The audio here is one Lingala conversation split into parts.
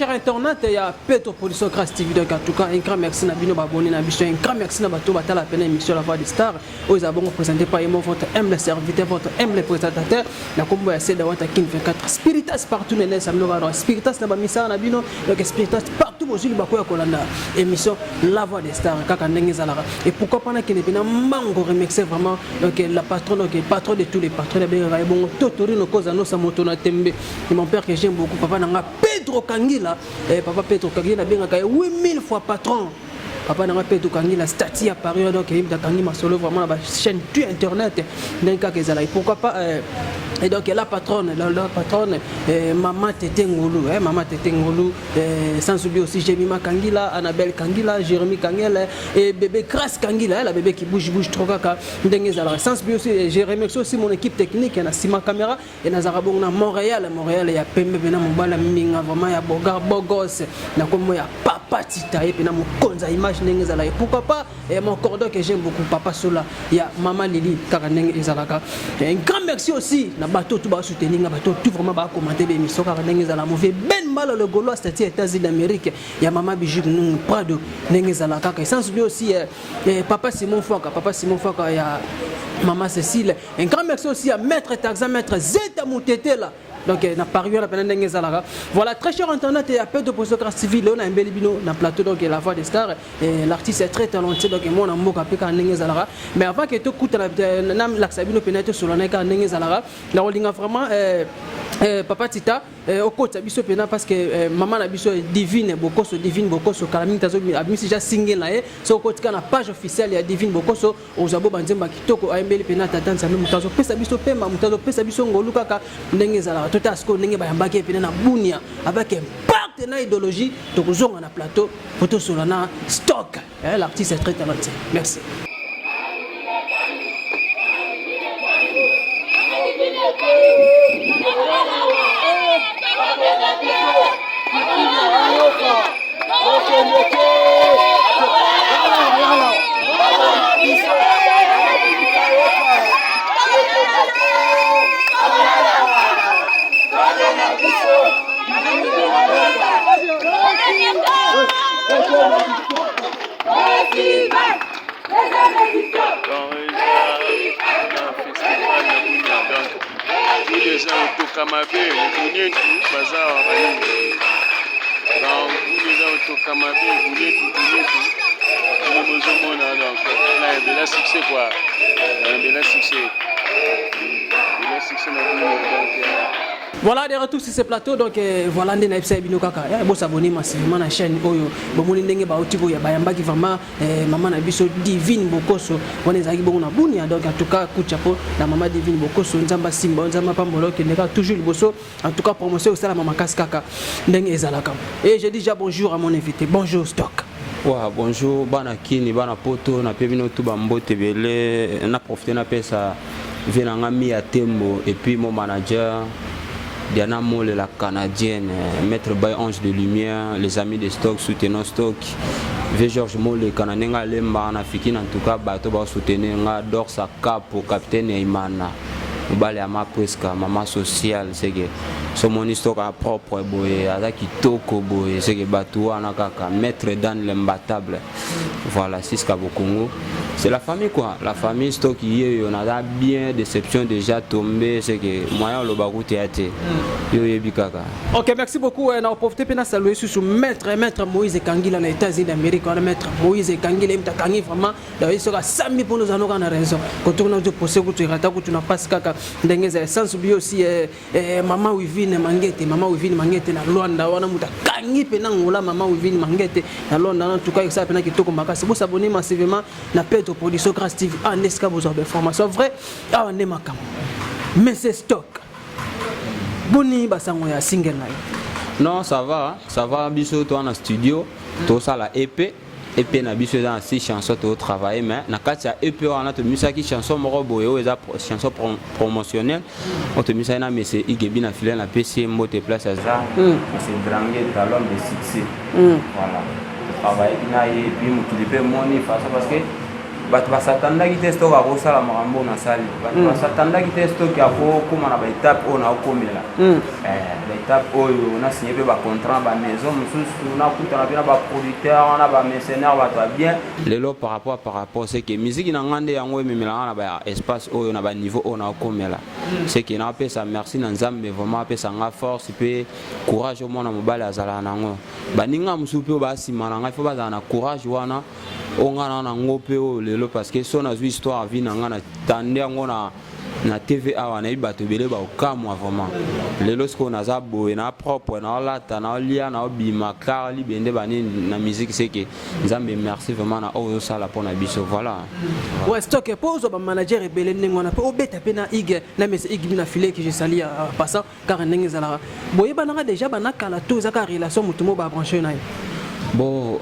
chers internautes, il y a Petro Production Crash TV. Donc, en tout cas, un grand merci à Bino Baboni, un grand merci à Bato Batala, la émission La Voix des Stars. Aux abonnés présentés par votre humble serviteur, votre humble présentateur. La combo est d'avoir un King 24. Spiritas partout, Spiritas n'a pas mis ça en abino. Donc, Spiritas partout, vous avez Bakoya Kolanda. Émission La Voix des Stars. Et pourquoi pas qu'il n'y ait pas mango remixé vraiment. Donc, la patronne, donc, patron de tous les patrons. Bon, Totori, nos causes à nos Samotona Tembe. Et mon père que j'aime beaucoup, papa n'a Pedro Kangila, papa Pedro Kangila, bien 8000 fois patron. Papa n'a Pedro Kangila, statue à Paris, donc il y a Kangi Masolo, vraiment la chaîne tu internet. Pourquoi pas. Et donc la patronne, maman Tété Ngolou, maman Tété Ngolou, sans oublier aussi Jemima Kangila, Annabelle Kangila, Jérémy Kangela et bébé Crash Kangila, la bébé qui bouge trop caca. Sans oublier aussi Jérémy aussi mon équipe technique, il y a Sima Caméra et Nazarabon à Montréal, il y a Pembe Bena Mobala Minga, vraiment il y a Bogar Bogos, il y a comme il y a Papa Tita et puis mon konza image n'engezala. Pourquoi pas mon cordon que j'aime beaucoup, Papa Sola, il y a Maman Lili Karaneng Ezalaka. Un grand merci aussi. Bateau tout va soutenir, bateau tout vraiment va commenter l'émission car n'engezala mauvais ben mal le Gaulois c'est États-Unis d'Amérique. Il y a Maman Bijou nous Prado n'engezala car sans oublier aussi Papa Simon Fouaka, il y a Maman Cécile. Un grand merci aussi à Maître Taxa, Maître Zeta Moutete là. Donc, na paru la peine d'engezala. Voilà, très cher internet et à peu de Production Crash TV, on a un bel bino dans le plateau donc La Voix des Stars. L'artiste est très talentueux donc moi on a moka pe ka n'engezala. Mais avant que tu écoutes nam l'axabino pénètre sur le ka n'engezala, la holdinga vraiment Papa Tita au côté biso pena parce que maman na biso divine bokoso kalamine tazo abimisi ja single na e so côté na page officielle ya divine bokoso ozabo banzemba kitoko ayembeli pena tata nzambe mutazo pesa biso pema mutazo pesa biso ngolu kaka ndengezala tout à ce qu'on n'est pas embarqué na bunia avec impact na idéologie to kozonga na plateau photo solana stock l'artiste est très talentueux. Merci. Voilà des retours sur ce plateau donc voilà ndena epsa bino kaka ya bo s'abonner massivement na chaîne oyo bo moni ndenge ba otibo ya bayamba ki vraiment maman na biso divine bokoso wana ezaki bongo na bunia donc en tout cas coup de chapeau na maman divine bokoso nzamba simba nzamba pambolo qui n'est toujours liboso en tout cas promotion au sala maman kaka ndenge ezalaka. Et je dis déjà bonjour à mon invité. Bonjour Stock. Ouais, bonjour bana kini bana poto na pebino tout bambote belé na profiter na pesa venanga mi à Tembo et puis mon manager Diana Mole, la canadienne, Maître Bay Ange de Lumière, les amis de Stock, soutenons Stock, V. Georges Mole, Canadien, Lemba, en Afrique, en tout cas, Bato va soutenir, Dor Saka pour Capitaine Imana, Baleama presque, maman sociale, c'est que son histoire propre, boy, avec Toko, boy, c'est que Bato, Anakaka, Maître Dan l'imbattable, voilà, c'est ce qu'a Congo. C'est la famille quoi, la famille Stock hier on a bien déception déjà tombé c'est que moyen le bagou théâtre. Yo yebikaka. OK, merci beaucoup. On a profité pour saluer sur maître Moïse Kangila aux États-Unis d'Amérique, on a maître Moïse Kangila il t'a kangi vraiment il sera sami pour nous en avoir raison. Quand on a du procès que tu ratas que tu n'as pas kaka ndengeza sans oublier aussi maman Wivine Mangete na Luanda wana muta kangi pena ngola maman Wivine Mangete na Luanda en tout cas ça pena kitoko makasi. Vous s'abonner massivement na Petro Production Crash TV en esca vous avez information vrai on est makam. Mais c'est Stock. Boni basango ya single na. Non, ça va biso toi en studio, tout ça la EP na biso dans 6 chansons tout travailler mais na katia EP on a te misa ki chanson moko boyo eza chanson promotionnelle on te misa na mais c'est Igebi na filer na PC mote place à ça c'est dranguer talon de succès voilà travailler na et puis mo clipper money face parce que bato basatandaki te stock akosala makambo na sali bato basatandaki te stock akokóma na baétape oyo naokomela baétape oyo nasigné mpe bacontrat na bamaison mosusu nakutana mpe na baproducteur na bamercenaire bato ya bien lelo par rapport c'est que musique na nga nde yango ememelanga na baespace oyo na baniveau oyo naokomela c'est que naapesa merci na nzambe vraiment apesa nga force mpe courage omwana mobali azalaka nango baninga mosusu mpe basima na ngai fo bazala na courage wana ongana nango mpe oyo lelo parce que so nazwi histoire vie na nga na tande yango na TVA wana yebi bato ebele baokamwa vraiment lelo sikoyo naza boye na propre naolata naolia naobima kar libende banini na musique c'est que nzambe merci vraiment na oyo osala mpo na biso voilà ouais stock mpo ozwa bamanager ebele ndenge wana mpe obeta mpe na ig na mese ig bina file que je sali passant car ndenge ezalaka boyebanaka déjà banakala to ezaka relation motu mo babranche na ye bon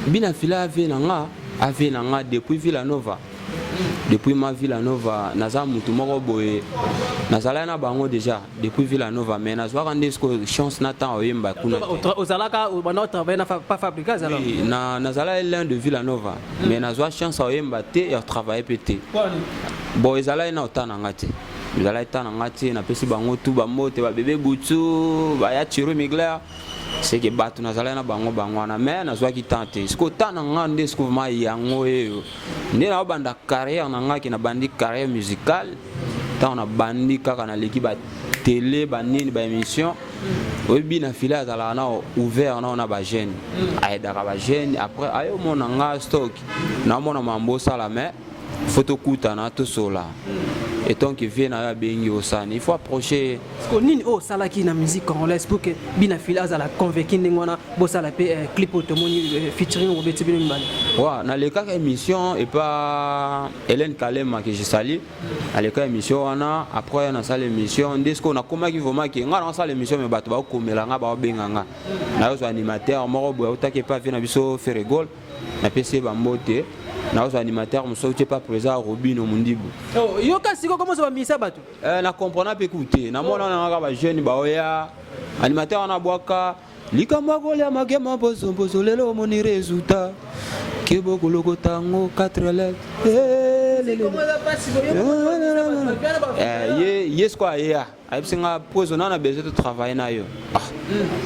bina file ave na nga depuis Villanova depuis ma Villanova naza mutu moko boye nazala na bango déjà depuis Villanova mais nazwaka nde sko chance na temps oyemba kuna ozalaka bana travailler na pas fabriquer azala na nazala l'un de Villanova mais nazwa chance oyemba te ya travailler pété bon ezala na otana ngati ezala etana ngati na pesi bango tout ba mote ba bébé butu ba ya tiro migler c'est que bato nazala na bango wana mais nazwa ki tante sko tana ngande sko ma yango eyo nde na banda carrière na ngaki na bandi carrière musicale tant na bandi kaka na leki ba télé ba nini ba émission obi na fila azala na ouvert na ba jeune aida ka ba jeune après ayo mona nga stock na mona mambo sala mais photo kuta na to sola et donc il vient à bengi osani il faut approcher parce que nini o sala ki na musique congolaise pour que bina fila azala convaincu ngwana bo sala pe clip automoni featuring au beti bino mbali wa na le cas émission et pas Hélène Kalema que je salue à le cas émission wana après na salle émission ndesco na koma ki vraiment ki ngana salle émission mais bato ba komela nga ba benganga na yo animateur moko boya utake pas vina biso faire gol na PC ba mbote na os animateur moso tu pas présent Robino Mundibu oh yo kasi ko comment ça va misa bato na comprendre pas écouter na mona na ba jeune ba oya animateur na boaka likamba ko le magema bozo bozo lelo moni résultat ke boko loko tango 4 lettres yes quoi ya aipsinga pozo na besoin de travailler na yo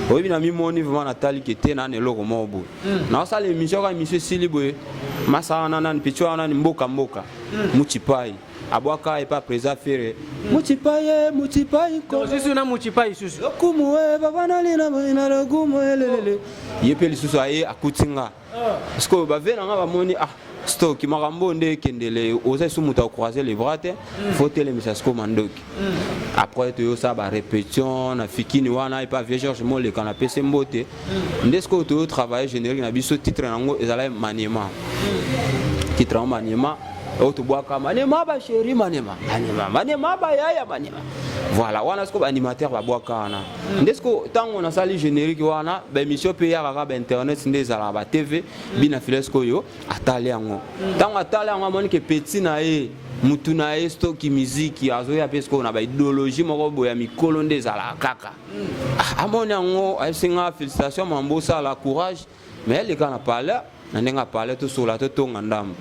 obi na mi moni vraiment na tali kete na ne loko mobo na sala émission ka émission siliboye masa na pichwa na mboka muchipai abwaka et pas présent faire muchipai ko susu na muchipai susu kumu baba na lina na logumo lelele yepeli susu aye akutinga parce que ba vena nga ba moni stock makambo nde kendele oza sumuta croiser les bras faut tele message commandoki après to ça ba répétition na fikini wana et pas vieux Georges Mole kana PC mbote ndesko to travailler générique na biso titre nango ezala maniema titre en maniema auto boaka maniema ba chéri maniema ba yaya maniema voilà wana sko animateur ba boaka na ndesko tango na sali générique wana ba émission pe ya ba internet ndezala ba TV bina filesco yo atali yango tango atali yango moni ke petit na e mutu na e stock musique azo ya pesko na ba idéologie moko boya mikolo ndezala kaka amoni yango asinga félicitations mambo ça la courage mais elle quand on parle na ndenga parler tout sur la to ngandam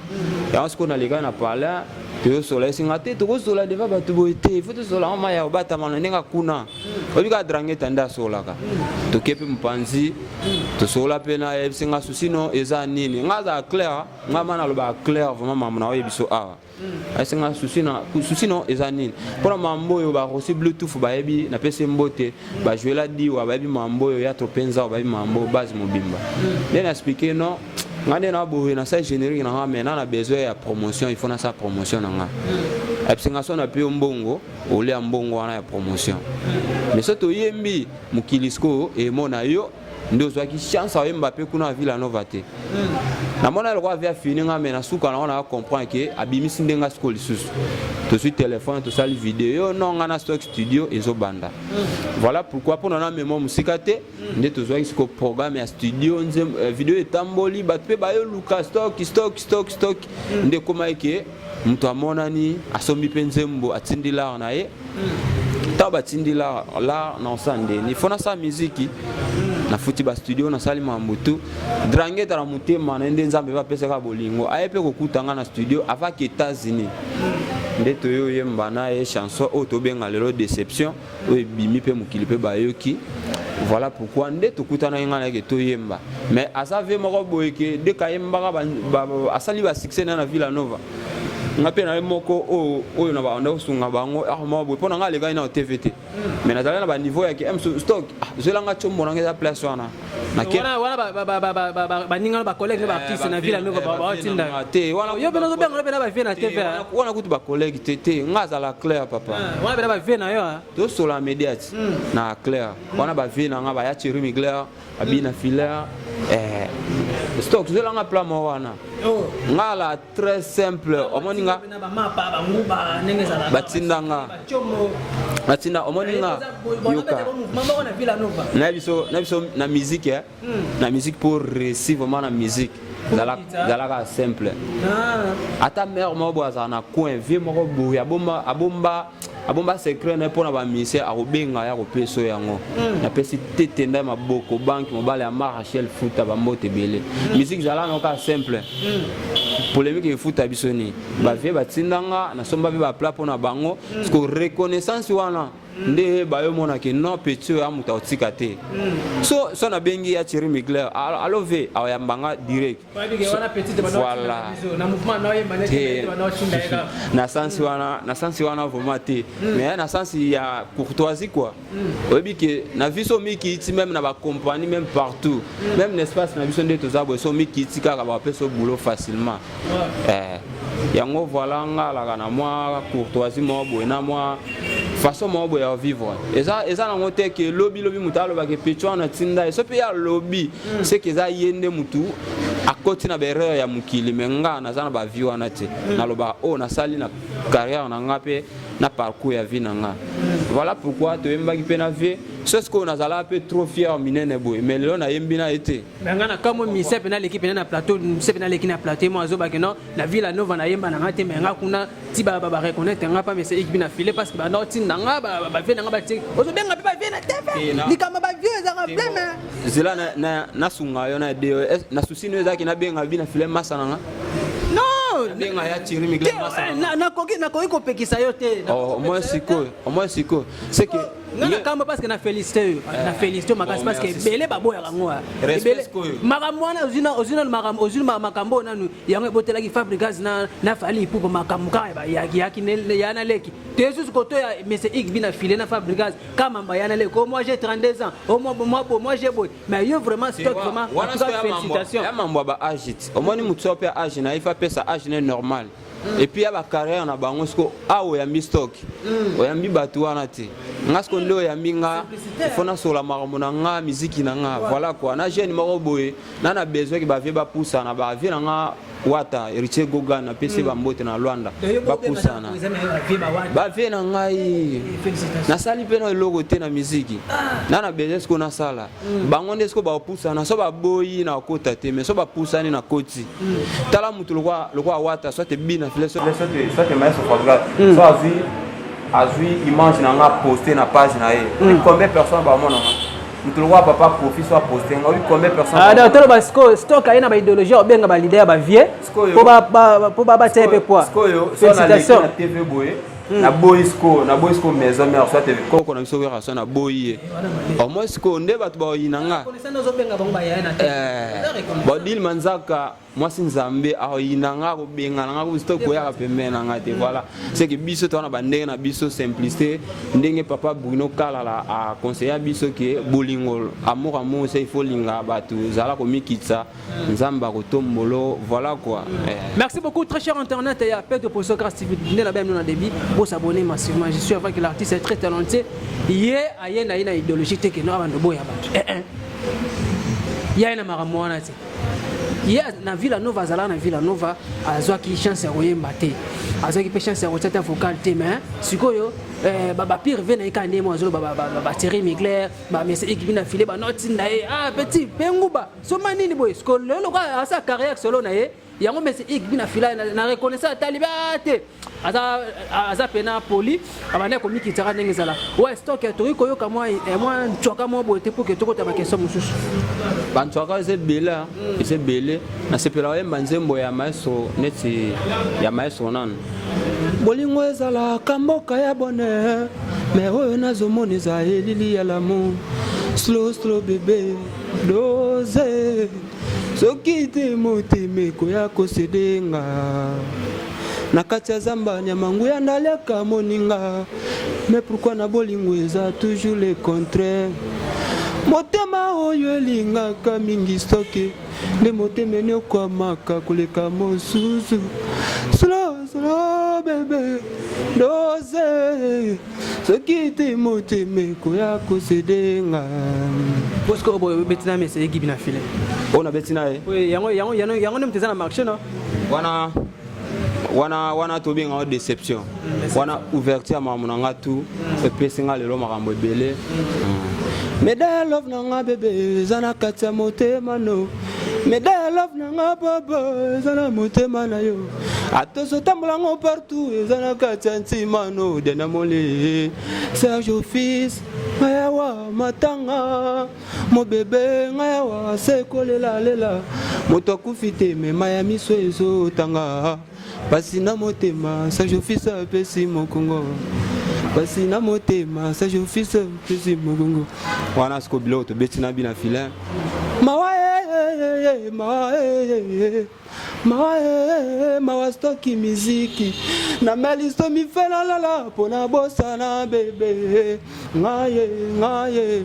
ya sko na lega na parler to sola singa te to sola deva batu boite il faut to sola ma ya bata mana ndenga kuna obika drange tanda sola ka to kepe mpanzi to sola pena e singa susino eza nini ngaza clair ngama na loba clair vraiment mamu na oyebiso awa asinga susino eza nini pona mambo yo ba aussi bluetooth ba yebi na pese mbote ba jouer diwa ba yebi mambo yo ya to penza ba yebi mambo base mobimba then expliquer non ngane na bo na sa générique na mena na besoin ya promotion il faut na sa promotion nga epsinga so na pe mbongo ole mbongo wana ya promotion mais soto yembi mukilisko e mona yo ndo zwaki chance a Mbappé kuna Villanova te na mona le roi via fini nga mena suka na ona comprendre que abimisi ndenga school susu to sur téléphone to sali vidéo non nga na stock studio ezo banda voilà pourquoi pour na mémo musika te nde to zwaki ko programme ya studio nze vidéo etamboli batpe ba yo Lucas stock nde koma eke mtu amona ni asombi penzembo atindila na ye taba tindila la na sande ni fona sa musique na futi ba studio na sali mambutu drangue ta mutema na ndé nzambe ba pesa ka bolingo ayepe ko kutanga na studio avec États-Unis ndé toyo yemba na e chanson o to benga lelo déception o bimi pe mukili pe bayoki. Voilà pourquoi ndé to kutana ngana ke to yemba mais asave moko boyeke de kayemba ba asali ba succès na Villa Nova ngape na moko o na ba onda usunga bango ahoma bo pona ngale ga na TVT mais na na ba niveau ya ke M stock zelanga chombo na ngeza place wana na ke wana ba ninga ba collègue ba artiste na Villa Nova ba tinda te wana yo beno benga na ba vie na TV wana kutu ba collègue te ngaza la claire papa wana bena ba vie na yo to sola médiate na claire wana ba vie na nga ba ya Thierry Migler abina filaire stock zelanga plan mo wana ngala très simple omoninga batindanga batinda omoninga yoka na biso na musique na musique pour réussir vraiment na musique zalaka simple ata mère mo boza na coin vie moko boya abomba secret na pona ba mise akobenga ya kopeso yango na pesi tetenda maboko banque mobile ya Marachel Futa ba mbote belé musique zala na ka simple polémique e Futa bisoni ba vie batindanga na somba be ba plat pona bango parce que reconnaissance wana nde bayo mona ke non petit ya muta otika te so na bengi ya Thierry Migler alove ayambanga direct voilà na mouvement na yemba na sens wana vraiment te mais na sens ya courtoisie quoi obi ke na viso miki ti même na ba compagnie même partout même l'espace na viso nde tozabo so miki ti kaka ba peso boulot facilement yango voilà ngala na moi courtoisie mo boina moi façon mo boya vivre eza na ngote ke lobby mutalo ba ke pecho na tinda so pe ya lobby c'est que za yende mutu akoti na berere ya mukili menga na zana ba vie wana te na loba na sali na carrière na ngape na parcours ya vie na nga voilà pourquoi to yemba ki pe na vie c'est ce qu'on a zala peu trop fier minene boy mais lelo na yembi na été menga na kamo mise pe na l'équipe na plateau mise pe na l'équipe na plateau mo azo ba ke non la Villa Nova na yemba na ngate menga kuna ti ba reconnaître nga pa mais c'est équipe na filé parce que ba no ti nanga ba vie na nga ba ti ozo benga pe ba vie na TV ni kama ba vie za problème zela na sunga yo na de na souci no ezaki na benga bi na filé masa nanga benga ya Thierry Migler masa na koki ko pekisa yo te au moins siko c'est que ngana kamba parce que na félicité makasi parce que belé babo ya kango belé makambo wana ozina makambo nanu yango botela ki Fabregas na fali pour makambo ka ya na leki tesu koto ya monsieur X bina filé na Fabregas kama mba yana leki moi j'ai 32 ans moi j'ai boy mais yo vraiment stock vraiment en tout cas félicitations ya mambo ba agit au moins mutu pe age na ifa pesa age normal et puis ya ba carrière na bango sko awo ya mi stock o ya mi batu wana te ngasko ndo ya minga fona sola makambo na nga musique na nga voilà quoi na jeune moko boye na besoin ki ba vie ba poussa na ba vie na nga wata Richie Goga na PC ba mbote na Luanda ba poussa na ba vie na ngai na sali pe na logo te na musique na besoin sko na sala bango ndesko ba poussa na so ba boyi na kota te mais so ba poussa ni na koti tala mutu lokwa wata soit te bina file soit te maître photographe soit azui image na nga poster na page na ye combien personnes ba mona mutulwa papa profit soit poster nga combien personnes da tolo ba stock ayena ba idéologie obenga ba leader ba vie po ba tepe poa félicitations na TV boye na boysko maison mère soit TV koko na biso wera so na boye au moins ko nde batu ba yinanga ba dil manzaka moi sinzambe a yinanga ko benga nga ko stock ko ya pembe na ngate voilà c'est que biso to na bandenge na biso simplicité ndenge papa Bruno Kalala a conseiller biso ke bolingol amour c'est il faut linga batu zala ko mikitsa nzamba ko tombolo voilà quoi merci beaucoup très cher internet et appel de Poso Grâce TV ne la même na débit pour s'abonner massivement je suis avec l'artiste est très talentueux yé ayena ina idéologie te ke no abando boya batu ya ina maramwana te ya na Villa Nova zala na Villa Nova azwa ki chance ya oyemba te azwa ki pe chance ya otata vocal te mais sikoyo ba pire vena ikande mo azolo ba Thierry Migler ba monsieur équipe na filé ba notinda petit penguba so manini boy sko lelo ka asa carrière solo na ye yango monsieur équipe na fila na reconnaissance talibate aza pena poli abanda ko mikitaka ndenge zala ouais stock ya tori koyoka moi nchoka mo bote pour que toko ta ba question mususu banchoka c'est belé na sepela yemba nzembo ya maestro neti ya maestro nan bolingo ezala kamboka ya bonheur mais oyo nazomona eza elili ya l'amour slow bébé dose soki te motema ekoya kosedenga na kati ya zamba nyamangu ya ndaliaka moninga mais pourquoi na bolingo eza toujours le contraire motema oyo elingaka mingi stoke nde motema eni okwamaka koleka mosusu slow bebe dose soki te motema ekoya kosedenga parce que obo betina mese ekibi na file ona betina e yango nde mteza na marché no wana tobinga déception wana ouverture mamuna nga tout epesinga lelo makambo ebele Medal love nanga bébé zana katia motema no Medal love nanga baba zana motema na yo Atoso tambulango partout zana katia ntima no Dena mole Sergio fils Ngayawa matanga Mo bébé ngayawa seko lela Moto kufite me Miami soezo tanga Pasi na motema Sergio fils apesi mokongo Basi na motema sa je fils pesi mogongo wana sko biloto betina bina filin mawa stoki miziki na melisto mi fela lala pona bossa na bébé ngaye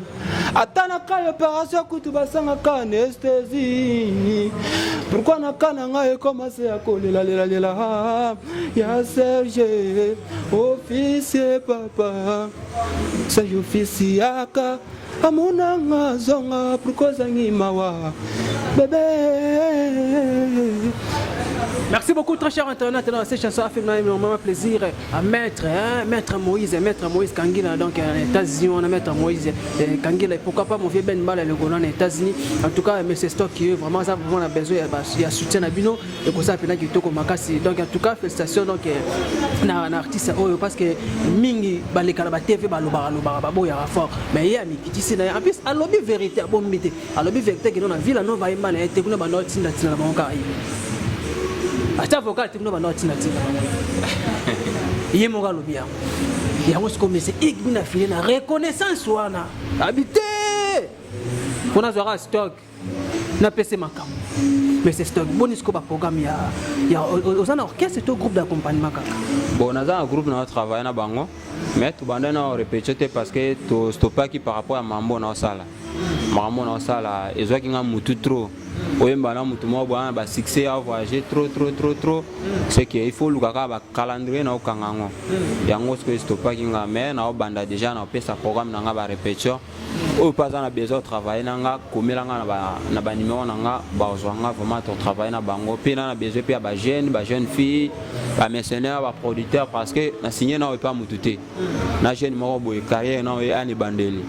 atana kaya opération kutu basanga ka anesthésie pourquoi na kana ngaye commencer à kolela ya Serge officier papa sa je fils yaka amuna ngazonga pourquoi zangi mawa bébé. Merci beaucoup très cher internet dans cette chanson a fait énormément plaisir à maître Moïse Kangila donc aux États-Unis on a maître Moïse Kangila pourquoi pas mon vieux Ben Mal le Golan aux États-Unis en tout cas mais c'est stock qui vraiment ça vraiment a besoin il y a soutien à bino et pour ça pena qui toko makasi donc en tout cas félicitations donc na artiste parce que mingi balekala ba TV baloba boya fort mais il y a mikitisi na en plus à lobby vérité à bombité à lobby vérité que dans la ville no va imba na été kuna ba noti na banka Ata vocal tino ba noti na tina. Yé mo galo bien. Ya ngo sko mese igmina file na reconnaissance wana. Habité. On a zora stock. Na PC makam. Mais c'est stock bonisco ba programme ya aux an orchestre c'est un groupe d'accompagnement kaka. Bon, on a un groupe na travail na bango. Mais tout bande na répéter parce que to stoppa qui par rapport à mambo na sala. Mambo na sala ezo ki nga mutu trop. Oyemba na mutu mo bwana ba succès à voyager trop c'est que il faut lukaka ba calendrier na okangango yango ce que stoppa ki nga mais na banda déjà na pesa programme na nga ba répétition au pas na besoin travailler na nga komela nga na ba numéro na nga ba ozwanga vraiment to travailler na bango pe na besoin pe ba jeune fille ba mercenaire ba producteur parce que na signé na pas mututé na jeune mo boy carrière na yani bandeli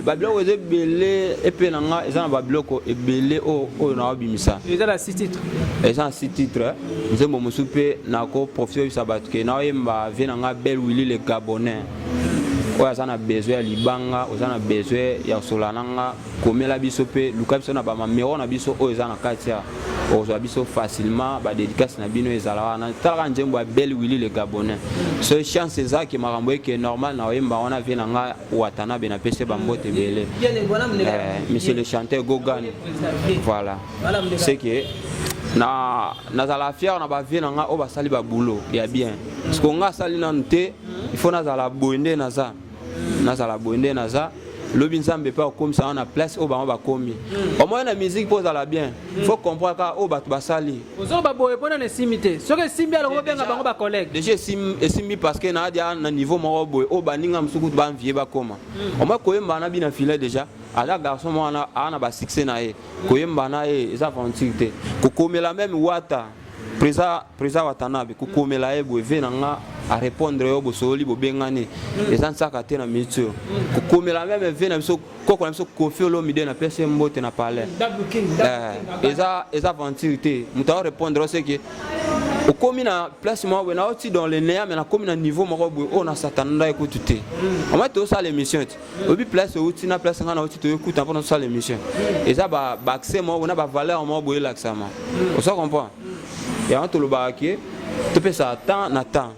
ba bilo oze belé et pe na nga ezana ba bloko ebele o na obimisa eza la 6 titres eza 6 titres nzembo musupe na ko professeur Sabatke na yemba vena nga bel Willy le Gabonais oya sana besoin libanga ozana besoin ya solananga komela biso pe luka biso na ba mamero na biso o eza na katia ozwa biso facilement ba dédicace na bino ezala wana talaka nzembo ya bel Willy le Gabonais so chance eza ki makambo eke normal na yemba wana vena nga watana bena pese bambote bele monsieur le chanteur Gogan voilà c'est que na nazala fier na ba vie na nga o ba sali ba boulot ya bien parce que nga sali na nte il faut nazala bonde naza lobi nzambe pa comme ça on a place au ba komi au moins la musique pose la bien faut comprendre ka o ba to basali ozo ba boye pona na simité so que simbi ala benga bango ba collègue déjà simbi parce que na dia na niveau mo boye o ba ninga msuku ba vie ba koma au moins koyemba na bina filet déjà ala garçon mo ana ba succès na e koyemba na e eza aventure ko komela même wata Prisa watanabe kukomela ebo vena nga a répondre yo bosoli bobengani eza nsaka te na mitio kukomela même vena biso koko na biso kofiolo mide na pese mbote na palais eza aventure te muta répondre c'est que au commis na place moi on a aussi dans les néa mais na commis na niveau moi on a satanda écoute tout on va tout ça l'émission au but place aussi na place on a aussi tout écoute pendant ça l'émission et ça ba accès moi on a ba valeur moi boyer l'accent on ça comprend et on te le baraquer tu peux ça temps na temps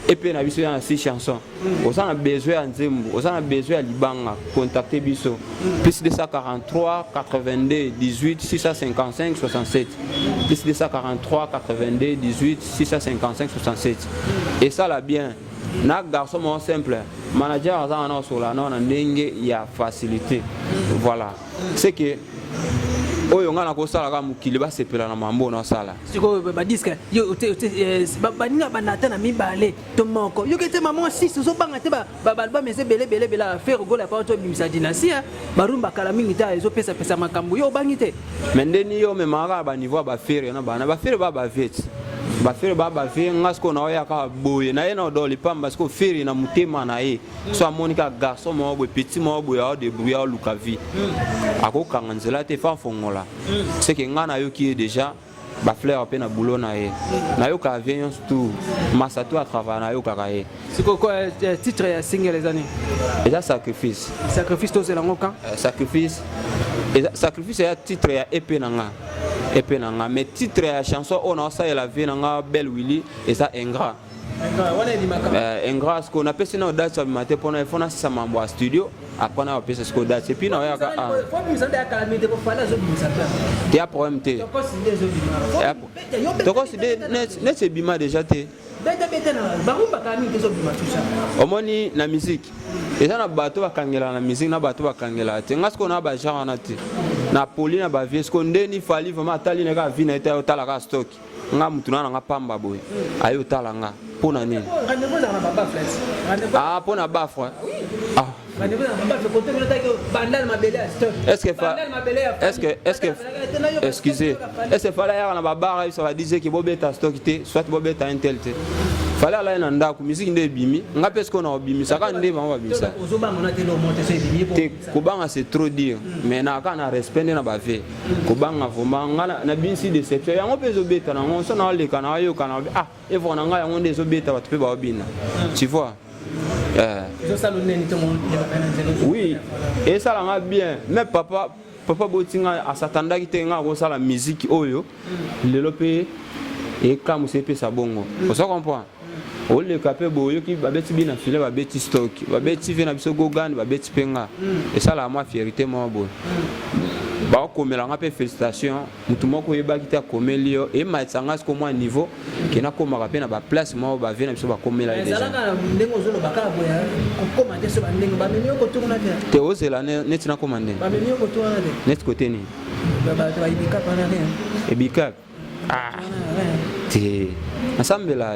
et puis on a besoin de 6 chansons on a besoin de Nzembo on a besoin de Libanga contacter Bisso plus de 143 82 18 655 67 plus de 143 82 18 655 67 et ça là bien na garçon mon simple manager azana sur la non ndenge ya facilité voilà c'est que oyo ngana ko sala ka mukili ba sepela na mambo na sala siko ba disque yo ba ninga banata na mibale to moko yo kete maman 6 zo banga te ba album ese bele faire gola pa to bimisa dinasia barumba kala mingi ta ezo pesa makambo yo bangi te mendeni yo me mara ba niveau ba faire na ba faire ba vite ba faire ba faire ngasko na oya ka boye na ye na doli pamba sko faire na mutema na ye so amonika garçon mo bo petit mo bo ya de brouillard lukavi ako kanganzela te fa fongola c'est que ngana yo qui est déjà ba fleur pe na boulot na ye na yo ka vient tout masato à travailler na yo ka ye c'est quoi titre ya single les années déjà sacrifice to c'est lango kan sacrifice et sacrifice ya titre ya épée nanga mais titre ya chanson on a ça la vie nanga belle Willy et ça ingrat ingrat ce qu'on appelle sinon date sur matin pour na fona ça mambo à studio après na appelle ce qu'on date et puis na ya ka tu as problème te tu considères net c'est bima déjà te omoni na musique et ça na bateau bakangela na musique na bateau bakangela te ngasko na ba genre na te na poli na ba vie sko ndeni fali vraiment tali na ka vie na eta otala ka stock nga mutuna na pamba boy ayo tala nga pona nini ah pona bafre ah excusez est-ce que fallait na babara ça va dire que bobeta stock te soit bobeta intel te fallait aller na ndako musique nde bimi nga parce qu'on a bimi ça quand nde ba bimisa te kubanga c'est trop dire mais na kana respect na ba vie kubanga vraiment nga na binsi de cette ya ngo pezo beta na ngo so na le kana yo kana ah et voilà nga ya ngo ndezo beta ba tu ba bina tu vois oui et ça l'a bien mais papa botinga a s'attendre qui tenga ko ça la musique oyo lelo pe et comme c'est pe sa bongo on se comprend o le capé boyo qui ba beti bina filer ba beti stock ba beti vena biso gogan ba beti penga et ça la moi fierté moi bon ba komela nga pe félicitations mutu moko yeba kita komelio et maitsanga sko moi niveau kena komaka pe na ba place moi ba vena biso ba komela déjà ndengo zolo baka boya ko commander so ba ndengo ba menyo ko tuna te ozela net na commander ba menyo ko tuna net côté ni ba ibika pana rien ebika ah te ensemble là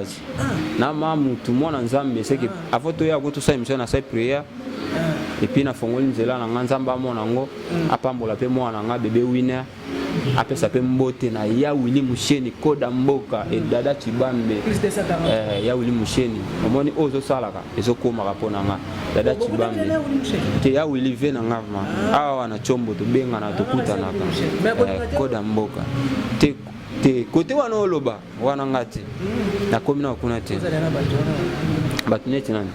na mamu tout le monde ensemble c'est que avant to ya ko to sa émission na sa prière et puis na fongoli nzela na nzamba mona ngo apambola pe mwana nga bébé winner apesa pe mbote na ya Willy Musheni koda mboka et dada Chibambe ya Willy Musheni omoni ozo salaka ezokoma kapona nga dada Chibambe te ya Willy vena ngama awa na chombo to benga na tokuta naka koda mboka te côté wana oloba wana ngati na komina kuna te batuneti nani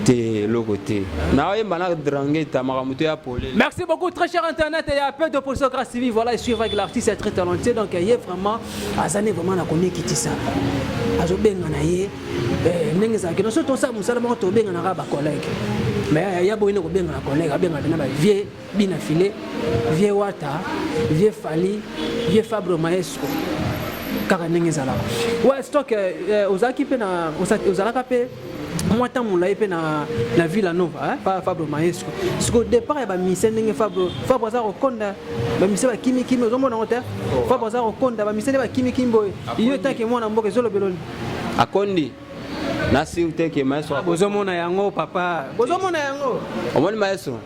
te logote na yemba na drangeta makamuto ya pole. Merci beaucoup très cher internet et un peu de pour Socrates TV voilà et suivre avec l'artiste est très talentueux donc il est vraiment azane vraiment na connait kiti ça azo benga na ye ndenge za kino surtout ça musala mo to benga na ba collègue mais ya boyine ko benga na collègue benga na ba vieux bina filé vieux wata vieux fali vieux Fabre Maestro kaka ndenge zala ouais stock ozaki pe na ozalaka pe moi tant mon laïpe na Villa Nova pas Fabre Maestro parce qu'au départ il ba mise ndenge Fabre za Okonda ba mise ba kimi ozomona ngota Fabre za Okonda ba mise ba kimi boy iyo tanke mwana mboka zolo beloni akondi na siute ke maestro bozomona yango papa bozomona yango omoni maestro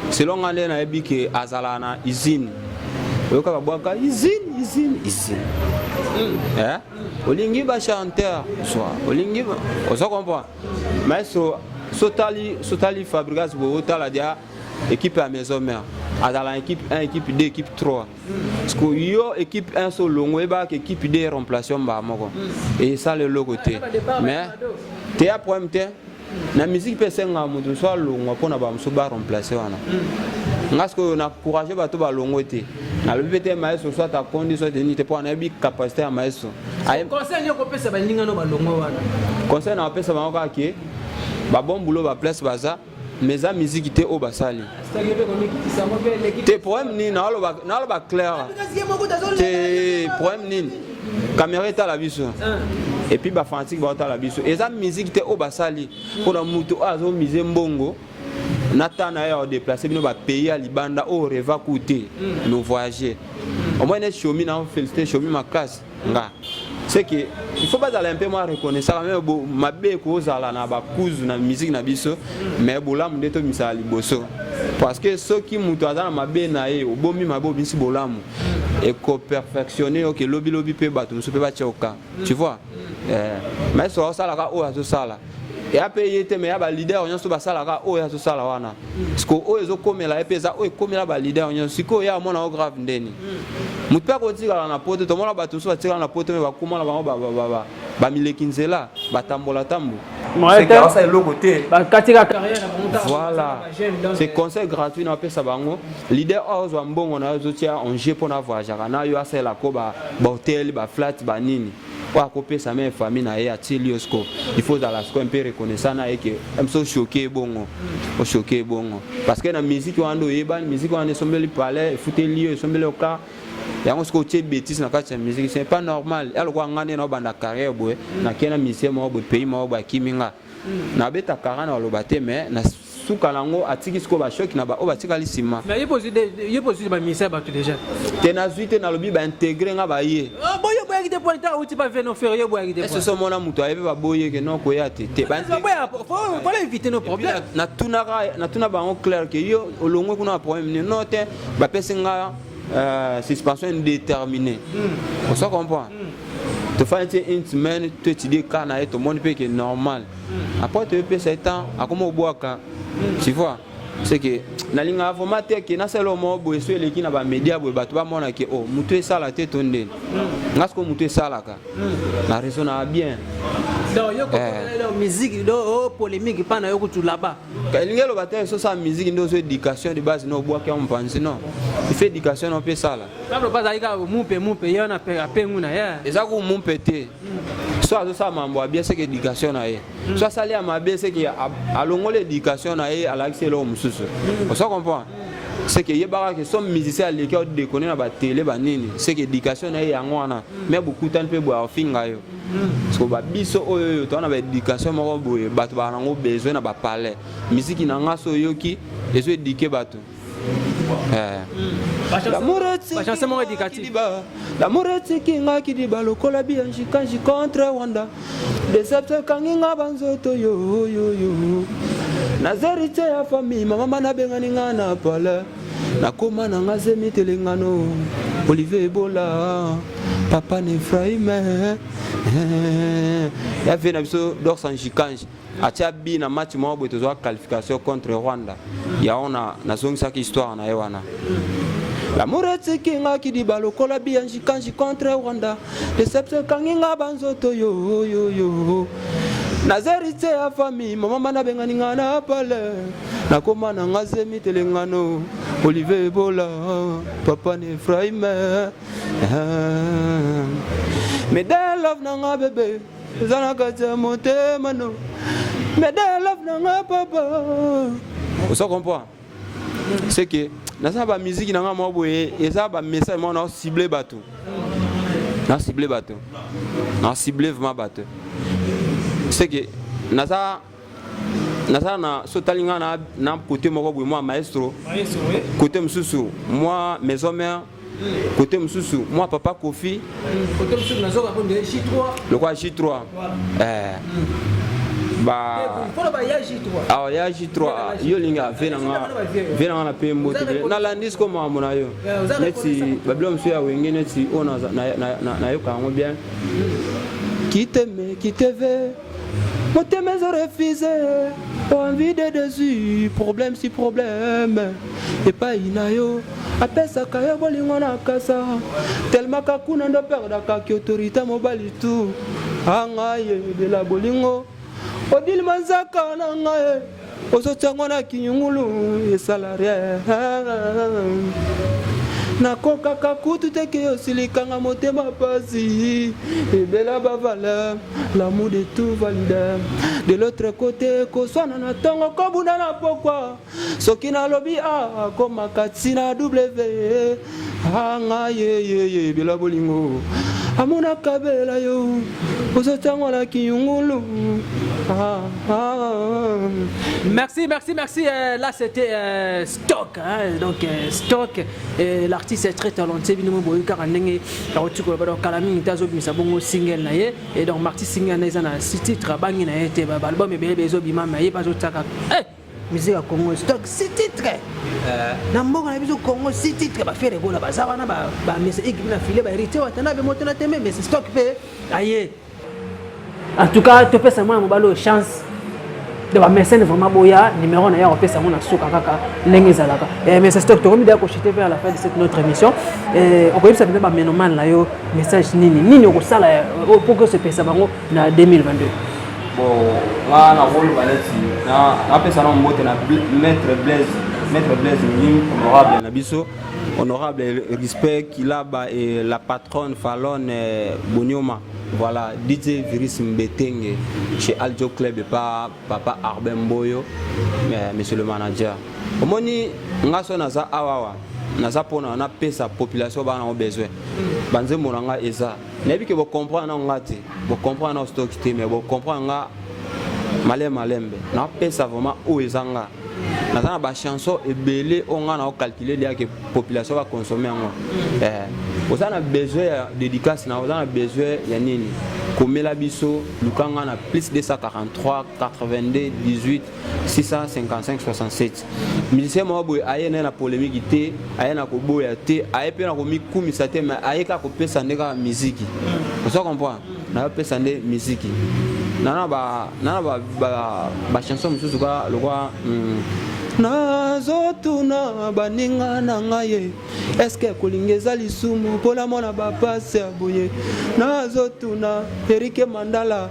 selon ngale na ebike azala na usine oyoka babwaka usine olingi ba chanteur soit olingi on se comprend maestro sotali fabrikas bo otala dia équipe à maison mère dans l'équipe 1 équipe 2 équipe 3 parce que yo équipe 1 so longo et ba équipe 2 remplacement ba moko et ça le côté mais tu as problème na musique peut senga mutu soit longo pona ba mso ba remplacer wana ngasko na courage ba to ba longo te na le bete maestro soit ta condition de nité pour na bi capacité à maestro conseil yo ko pesa ba ninga no ba longo wana conseil na pesa ba ka ki ba bon boulot ba place baza mais la musique était au basali te problème ni na lo ba clair te problème ni caméra est à la biso et puis ba fanatique ba ta la biso et la musique était au basali pour la muto azo mise mbongo natana ya déplacer bino ba pays à libanda au reva coûter nous voyager au moins chomi na féliciter chomi ma classe nga c'est que il faut pas aller un peu moins reconnaissant mais ma be ko zala na ba kuzu na musique na biso mais bolamu ndeto misali boso parce que ceux qui muto azana ma be na e obomi mabo bisi bolamu et ko perfectionner OK lobby pe bato muso pe ba choka tu vois mais so sala ka o azo sala et après il était mais ya ba leader on so ba sala ka o azo sala wana parce que o ezo komela epeza o komela ba leader on siko ya mona o grave ndeni mutu pa ko tika na poto to mona bato so ba tika na poto me ba kuma na bango ba milekinzela ba tambola tambo c'est que ça est le côté ba katika carrière voilà c'est conseil gratuit na pesa bango leader ozo mbongo na zo tia on jeu pour na voyager na yo asela ko ba hotel ba flat ba nini pour couper sa mère famille na ya tiliosco il faut dans la sco un peu reconnaissant na que am so choqué bongo o choqué bongo parce que na musique wando yeba musique wando sombeli palais fouter lieu sombeli oka yango ce côté bêtise na kati ya musique c'est pas normal alors quoi ngane na banda carrière boy na kena musicien mo bo pays mo ba kiminga na beta karana lo bate mais na suka nango atiki sko ba choc na ba o batika lisima mais il pose ba musicien ba tout déjà tena suite na lobi ba intégrer nga ba ye boye boye qui te point ta ou tu pas venir faire yo boye qui te est-ce que mona muto ayebe ba boye que non ko ya te ba faut éviter nos problèmes na tuna ba on clair que yo olongo kuna problème non te ba pesinga suspension indéterminée on se comprend tu fais une semaine tu te dis quand na tout le monde peut que normal après tu peux c'est temps à comment boaka tu vois c'est que na linga informatique que na selo mo bo eso eleki na ba média bo bato ba mona que oh mutu sala te tonde ngasko mutu sala ka na raison na bien donc yo ko la musique do polémique pas na yo ko tout là-bas lingelo bato so sa musique ndo so éducation de base no boaka on pense non il fait éducation on peut sala pas pas aika mumpe yo na pengu na ya ezako mumpe te soit ça mambo bien c'est que éducation na ye soit çalia mabe c'est que alongo l'éducation na ye à l'accès là mususu on se comprend c'est que yebara que son musicien les qui déconner na ba télé ba nini c'est que éducation na ye yango wana mais beaucoup tant pe boa finga yo parce que ba biso oyo to na ba éducation moko boye bato ba nango besoin na ba parler musique na ngaso yoki ezo éduquer bato l'amour éducatif l'amour éducatif qui dit balokola bien jikanji contre Rwanda déception kanginga banzoto yo nazerite ya famille mama na bengani ngana pala nakoma na ngazemi telengano Olivier Bola papa Nefraime ya vena biso dor sans jikanji atia bi na match mo bo tozo qualification contre Rwanda ya ona na zongi sa histoire na yewana l'amour etsekinga ki di balokola bi anjikanji contre Rwanda déception kanginga banzoto yo nazerite ya famille mama na bengani ngana pale nakoma na ngazemi telengano Olivier Bola papa Nefraime me de love na bébé zana kata motema no me de love na papa on se comprend c'est que na ça ba musique na mo boye et ça ba message mo na cibler bateau na cibler vraiment bateau c'est que na ça na sotalinga na côté moko boye moi maestro côté msusu moi maison mère côté msusu moi papa Kofi côté msusu na zoka konde J3 le quoi J3 ba pour ba ya J3 ah ya J3 yo linga vena na pembo na landis comme amona yo neti bablo msu ya wenge neti ona na yo kango bien qui te veut moi te mes refusé envie de dessus, problème si problème. Et pas inayo, apesa kaya bolingo na kasa. Tellement kakuna ndo perda kaki autorité mobile tout. Angaye de la bolingo. Odil manzaka na ngaye. Osotango na kinyungulu e salarié. Nakoka kakutu teke yosilikanga motema pasi. Et bela bavala, l'amour de tout valide. De l'autre côté, koswana na tongo kobuna na pokwa. Soki na lobby a koma katsina W. Anga ye bela bolingo. Amuna kabela yo. Osotango na kinyungulu. Merci. Là, c'était Stock. Hein? Donc, Stock, l'artiste est très talentueux. Et donc, Marty Single, il y a 6 titres. L'album est bien, musique à Congo, Stock 6 titres. Dans le monde, on a Congo 6 titres. Il faire des goals là-bas. Mais c'est équipe na filé, hérité, mais c'est Stock fait. Aïe. En tout cas, tu peux savoir une chance de la mécène vraiment boya numéro na ya on peut savoir na souka kaka lengi zalaka. Mais c'est Stock to remis d'ailleurs cochiter vers la fin de cette notre émission. On peut savoir ba menoman la yo message nini ko sala pour que ce pesa bango na 2022. Bon, là na rôle baleti na pesa na mbote na maître Blaise honorable na biso. Honorable respect qu'il a et la patronne Fallon Bonyoma. Voilà, DJ Viris Mbetenge chez Aljo Club et pas Papa Arben Boyo, monsieur le manager. Au moins, ngaso naza awawa, naza pona na pesa population ba na besoin. Banze monanga eza. Nebi que vous comprenez ngati, vous comprenez na stock té mais vous comprenez nga malembe. Na pesa vraiment o ezanga. Naza ba chanson ebele onga na calculer dia que population va consommer ngo. Vous avez besoin de dédicace, vous avez besoin de nini. Comme la biso, Lukanga na plus de 143, 82, 18, 655, 67. Musicien Mwaboy aye na polémique té, aye na koboya té, aye pe na komi kumisate mais aye ka kopesa ndeka musique. Vous comprenez? Na pesa ndé musique. Nana ba chanson mususu ka lokwa nazotuna baninga na ngaye eske kolingeza lisumu pola mona bapase aboye nazotuna Erike Mandala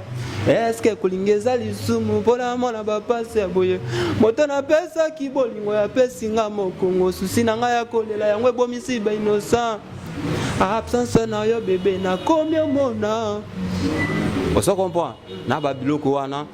eske kolingeza lisumu pola mona bapase aboye moto na pesa kibolingo ya pesinga mokongo susi na ngaya kolela yango bomisi ba innocent absence na yo bébé na combien mona oso comprend na babiloko wana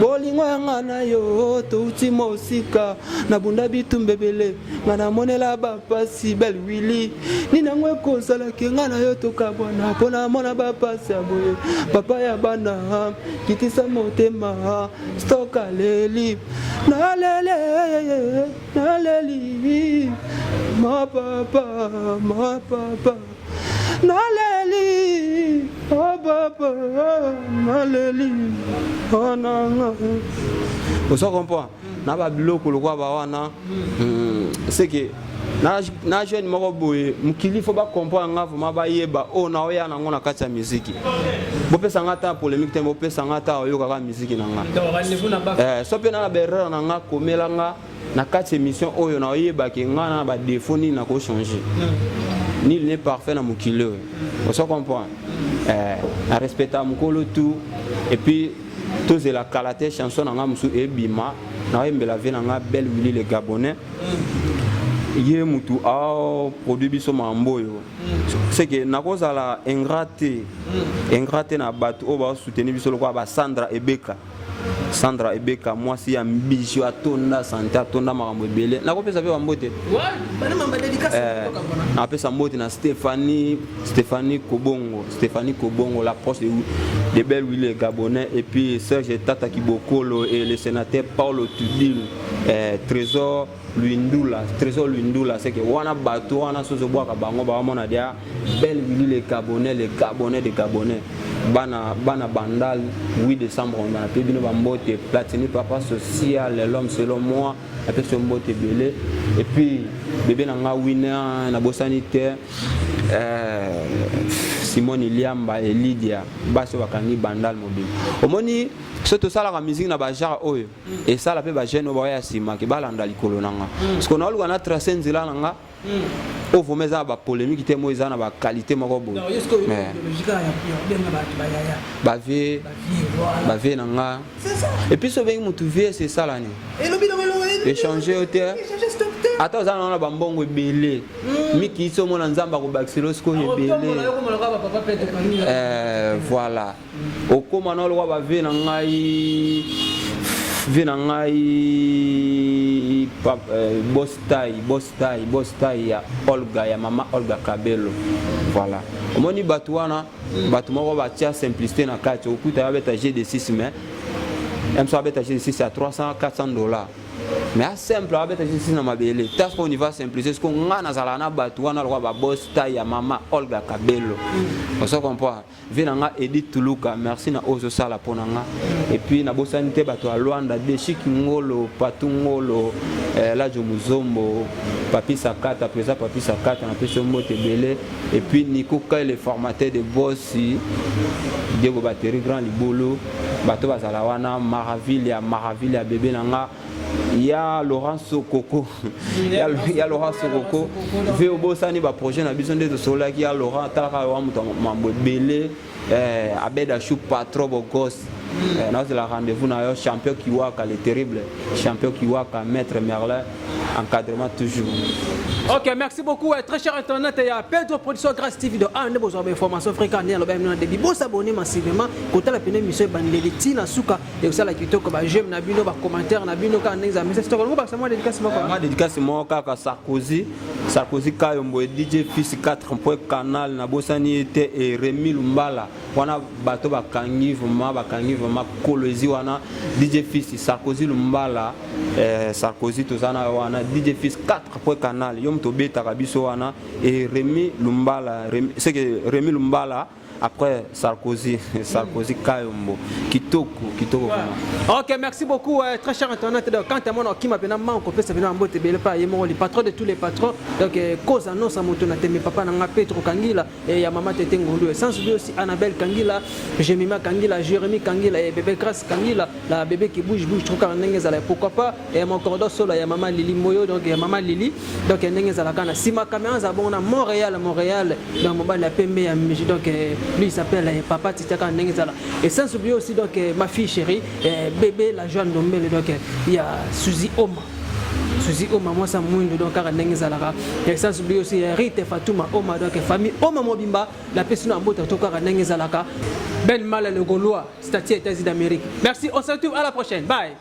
bolingo yanga na yo touti mosika na bunda bitumbebele ngana monela bapasi bel wili nina ngwe kozala kenga na yo tokabwana pona mona bapasi aboye papa ya bana kitisa motema stoka leli naleli ma papa naleli oh papa naleli oh nana vous comprenez na ba biloko lokwa ba wana c'est que na jeune moko boye mukili faut ba comprendre nga vraiment ba yeba o na oya na ngona kati ya musique bo pesa ngata polémique te bo pesa ngata oyo kaka musique na nga so pe na berreur na nga komela nga na kati émission oyo na oyeba ke nga na ba défaut ni na ko changer nul n'est parfait na mukili on comprend à respecter mukolo tout et puis tous la qualité chanson na nga musu ebima na yembela vie na nga belle Willy le Gabonais yé mutu a produit biso mamboyo c'est que na koza la ingraté na batu o ba soutenir biso lokwa ba Sandra Ebeka moi si ya mbisho atonda santé atonda makambo ebele na kopesa pe bambote bana mamba dédicace na pesa mbote na Stéphanie Kobongo la proche de belle Willy Gabonais et puis Serge Tata Kibokolo et le sénateur Paulo Tudil Trésor Luindula c'est que wana bato wana sozo boaka bango ba mona dia belle Willy les Gabonais des Gabonais bana bandal 8 décembre on a pebino bambote Platini papa social l'homme selon moi après ce mbote belé et puis bébé nanga winner na bosanité Simone Liamba et Lydia baso bakangi bandal mobile omoni surtout ça la musique na ba genre oyo et ça la pe ba jeune ba ya sima ke balanda likolo nanga parce qu'on a lu na tracer nzela nanga o vomeza ba polémique te mo ezana ba qualité moko bo ba vie nanga et puis so vengi mutu vie c'est ça là ni échanger au terre attends ça on a ba mbongo ebele miki so mona nzamba ko baxilo sko ebele voilà au comment on le voit ba vie nanga boss taille ya Olga ya mama Olga Kabelo voilà omoni batouana batumoko batia simplicité na kati okuta ya beta G6 mais M1 beta G6 à 300-400 $. Mais à simple avec G6 na mabele tas qu'on y va simplifier ce qu'on a na zalana batouana le ba boss taille ya mama Olga Kabelo on se comprend venanga Edith Tuluka merci na ozo sala ponanga et puis na bosanité bato a Luanda de Chikingolo Patungolo la Jomuzombo Papi Sakata président Papi Sakata na peso mote belé et puis Nico Kay le formateur de Bossi Diego Batterie Grand Libolo bato bazala wana Maravilla bébé nanga il y a Laurent Sokoko il y a Laurent Sokoko ve obosani ba projet na besoin de sola qui a Laurent talaka wa muto mambo belé Abeda Chou patron beau gosse nous la rendez-vous na champion Kiwaka le terrible champion Kiwaka maître Merlin encadrement toujours. Ok, merci beaucoup. Très cher internet, il y a Pedro Production Grâce TV de un de vos informations fréquentes. Il y a le débit. Bon, s'abonner massivement. Quand la peine mission bandeli tina suka et aussi la kito comme j'aime na bino ba commentaire na bino quand examen. C'est tout. Moi dédicace moi dédicace moi kaka Sarkozy Kayombo DJ Fils 4 point canal na bosani était et Rémi Lumbala. Wana bato ba kangi vraiment kolezi wana DJ Fils Sarkozy Lumbala Sarkozy tozana wana DJ Fils 4 point canal. Tobeta Kabiso wana et Rémi Lumbala c'est que Rémi Lumbala après Sarkozy Kayombo Kitoko ok merci beaucoup très cher internet donc quand mon qui m'appelle manko pesa bino ambote bele pa yemo le patron de tous les patrons donc cause annonce à moto na teme papa na Petro Kangila et ya mama Tete Ngolu sans oublier aussi Annabelle Kangila Jemima Kangila Jérémy Kangila et bébé Grace Kangila la bébé qui bouge trop car n'engezala pourquoi pas et mon cordon solo ya maman Lili Moyo donc ya maman Lili donc n'engezala kana sima caméra za bon na Montréal dans mon la PME ya donc lui il s'appelle Papa Titaka Nengezala et sans oublier aussi donc ma fille chérie bébé la jeune Dombele donc il y a Suzy Oma moi ça mouinde donc car Nengezala et sans oublier aussi Rite Fatouma Oma donc famille Oma Mobimba la personne en mode car Nengezala Ben Mal le Gaulois statut États-Unis d'Amérique. Merci, on se retrouve à la prochaine. Bye.